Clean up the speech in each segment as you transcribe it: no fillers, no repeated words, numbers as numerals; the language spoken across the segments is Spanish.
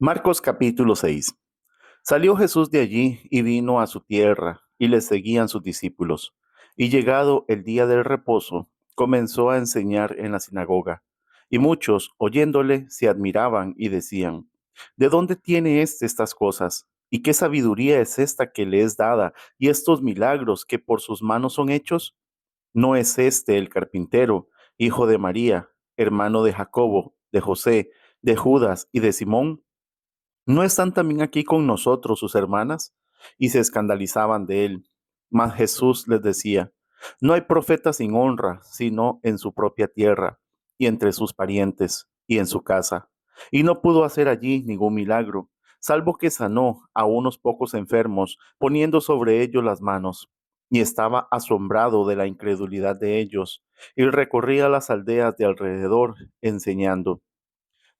Marcos capítulo 6. Salió Jesús de allí y vino a su tierra, y le seguían sus discípulos. Y llegado el día del reposo, comenzó a enseñar en la sinagoga. Y muchos, oyéndole, se admiraban y decían, ¿de dónde tiene estas cosas? ¿Y qué sabiduría es esta que le es dada, y estos milagros que por sus manos son hechos? ¿No es este el carpintero, hijo de María, hermano de Jacobo, de José, de Judas y de Simón? ¿No están también aquí con nosotros sus hermanas? Y se escandalizaban de él. Mas Jesús les decía, no hay profeta sin honra, sino en su propia tierra, y entre sus parientes, y en su casa. Y no pudo hacer allí ningún milagro, salvo que sanó a unos pocos enfermos, poniendo sobre ellos las manos. Y estaba asombrado de la incredulidad de ellos, y recorría las aldeas de alrededor, enseñando.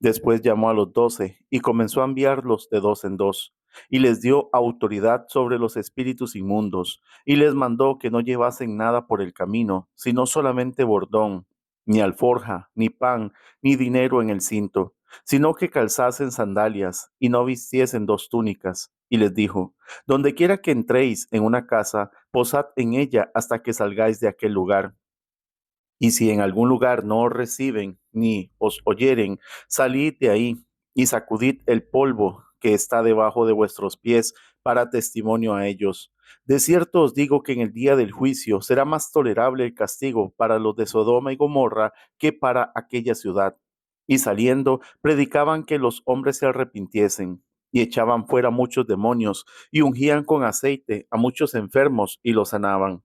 Después llamó a los 12 y comenzó a enviarlos de dos en dos, y les dio autoridad sobre los espíritus inmundos, y les mandó que no llevasen nada por el camino, sino solamente bordón, ni alforja, ni pan, ni dinero en el cinto, sino que calzasen sandalias, y no vistiesen dos túnicas. Y les dijo, donde quiera que entréis en una casa, posad en ella hasta que salgáis de aquel lugar. Y si en algún lugar no os reciben ni os oyeren, salid de ahí y sacudid el polvo que está debajo de vuestros pies para testimonio a ellos. De cierto os digo que en el día del juicio será más tolerable el castigo para los de Sodoma y Gomorra que para aquella ciudad. Y saliendo, predicaban que los hombres se arrepintiesen, y echaban fuera muchos demonios, y ungían con aceite a muchos enfermos, y los sanaban.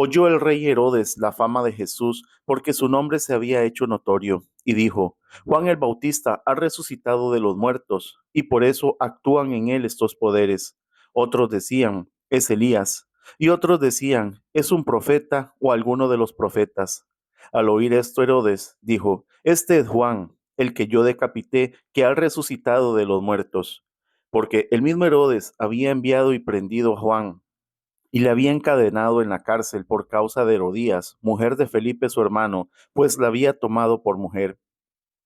Oyó el rey Herodes la fama de Jesús porque su nombre se había hecho notorio, y dijo, Juan el Bautista ha resucitado de los muertos, y por eso actúan en él estos poderes. Otros decían, es Elías, y otros decían, es un profeta o alguno de los profetas. Al oír esto, Herodes dijo, este es Juan, el que yo decapité, que ha resucitado de los muertos. Porque el mismo Herodes había enviado y prendido a Juan y le había encadenado en la cárcel por causa de Herodías, mujer de Felipe su hermano, pues la había tomado por mujer.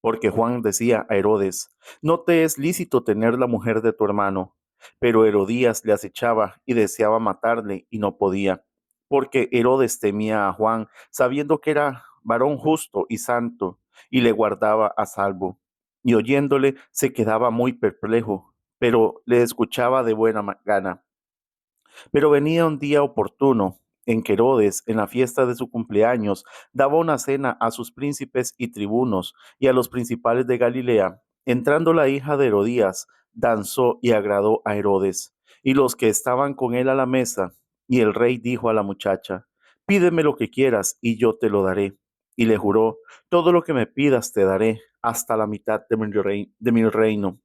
Porque Juan decía a Herodes, no te es lícito tener la mujer de tu hermano. Pero Herodías le acechaba y deseaba matarle y no podía, porque Herodes temía a Juan, sabiendo que era varón justo y santo, y le guardaba a salvo. Y oyéndole se quedaba muy perplejo, pero le escuchaba de buena gana. Pero venía un día oportuno en que Herodes, en la fiesta de su cumpleaños, daba una cena a sus príncipes y tribunos y a los principales de Galilea. Entrando la hija de Herodías, danzó y agradó a Herodes y los que estaban con él a la mesa. Y el rey dijo a la muchacha, pídeme lo que quieras y yo te lo daré. Y le juró, todo lo que me pidas te daré, hasta la mitad de mi reino.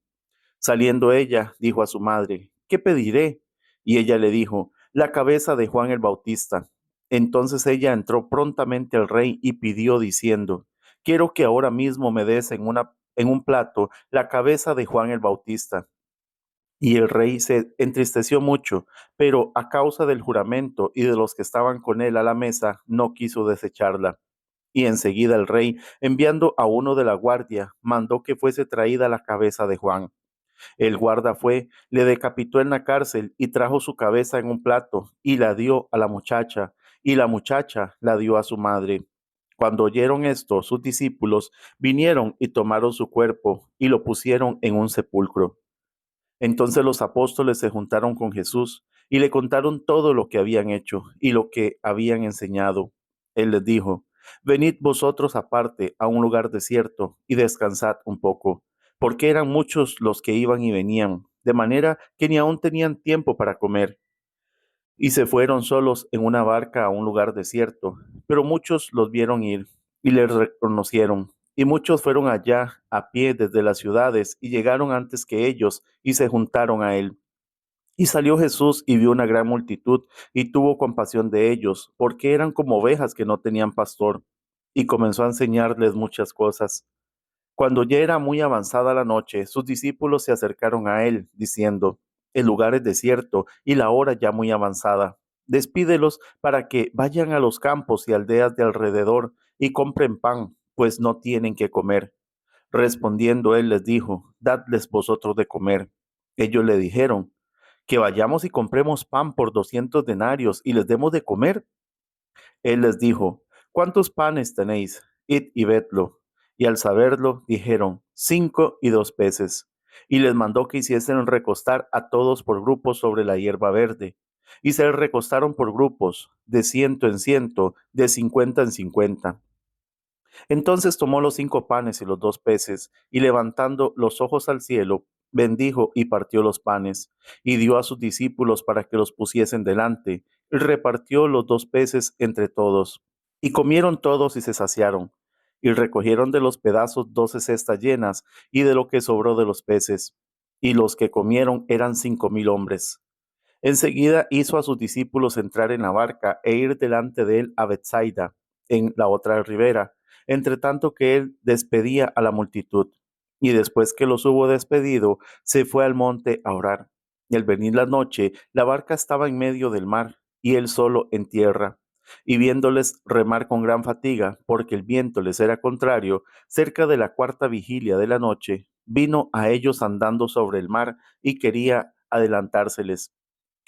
Saliendo ella, dijo a su madre, ¿qué pediré? Y ella le dijo, la cabeza de Juan el Bautista. Entonces ella entró prontamente al rey y pidió diciendo, quiero que ahora mismo me des en un plato la cabeza de Juan el Bautista. Y el rey se entristeció mucho, pero a causa del juramento y de los que estaban con él a la mesa, no quiso desecharla. Y enseguida el rey, enviando a uno de la guardia, mandó que fuese traída la cabeza de Juan. El guarda fue, le decapitó en la cárcel y trajo su cabeza en un plato y la dio a la muchacha, y la muchacha la dio a su madre. Cuando oyeron esto, sus discípulos vinieron y tomaron su cuerpo y lo pusieron en un sepulcro. Entonces los apóstoles se juntaron con Jesús y le contaron todo lo que habían hecho y lo que habían enseñado. Él les dijo, venid vosotros aparte a un lugar desierto y descansad un poco, porque eran muchos los que iban y venían, de manera que ni aún tenían tiempo para comer. Y se fueron solos en una barca a un lugar desierto, pero muchos los vieron ir y les reconocieron. Y muchos fueron allá a pie desde las ciudades y llegaron antes que ellos y se juntaron a él. Y salió Jesús y vio una gran multitud y tuvo compasión de ellos, porque eran como ovejas que no tenían pastor, y comenzó a enseñarles muchas cosas. Cuando ya era muy avanzada la noche, sus discípulos se acercaron a él, diciendo, el lugar es desierto y la hora ya muy avanzada. Despídelos para que vayan a los campos y aldeas de alrededor y compren pan, pues no tienen que comer. Respondiendo él les dijo, dadles vosotros de comer. Ellos le dijeron, que vayamos y compremos pan por 200 denarios y les demos de comer. Él les dijo, ¿cuántos panes tenéis? Id y vedlo. Y al saberlo, dijeron, 5 y 2 peces. Y les mandó que hiciesen recostar a todos por grupos sobre la hierba verde. Y se recostaron por grupos, de 100 en 100, de 50 en 50. Entonces tomó los 5 panes y los 2 peces, y levantando los ojos al cielo, bendijo y partió los panes, y dio a sus discípulos para que los pusiesen delante, y repartió los 2 peces entre todos. Y comieron todos y se saciaron, y recogieron de los pedazos 12 cestas llenas, y de lo que sobró de los peces. Y los que comieron eran 5000 hombres. Enseguida hizo a sus discípulos entrar en la barca e ir delante de él a Bethsaida, en la otra ribera, entre tanto que él despedía a la multitud. Y después que los hubo despedido, se fue al monte a orar. Y al venir la noche, la barca estaba en medio del mar, y él solo en tierra. Y viéndoles remar con gran fatiga, porque el viento les era contrario, cerca de la cuarta vigilia de la noche, vino a ellos andando sobre el mar y quería adelantárseles.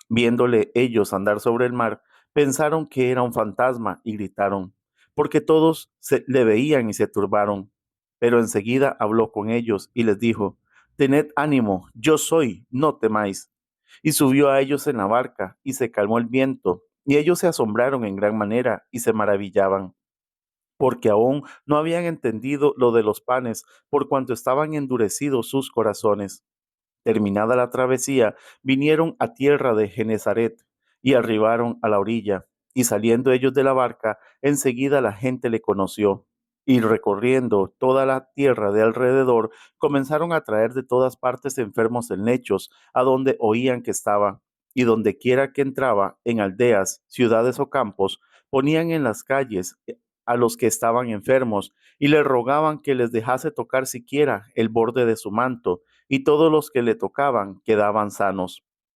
Viéndole ellos andar sobre el mar, pensaron que era un fantasma y gritaron, porque todos le veían y se turbaron. Pero enseguida habló con ellos y les dijo, tened ánimo, yo soy, no temáis. Y subió a ellos en la barca y se calmó el viento, y ellos se asombraron en gran manera y se maravillaban, porque aún no habían entendido lo de los panes, por cuanto estaban endurecidos sus corazones. Terminada la travesía, vinieron a tierra de Genezaret y arribaron a la orilla. Y saliendo ellos de la barca, enseguida la gente le conoció. Y recorriendo toda la tierra de alrededor, comenzaron a traer de todas partes enfermos en lechos, a donde oían que estaba. Y donde quiera que entraba, en aldeas, ciudades o campos, ponían en las calles a los que estaban enfermos, y le rogaban que les dejase tocar siquiera el borde de su manto, y todos los que le tocaban quedaban sanos.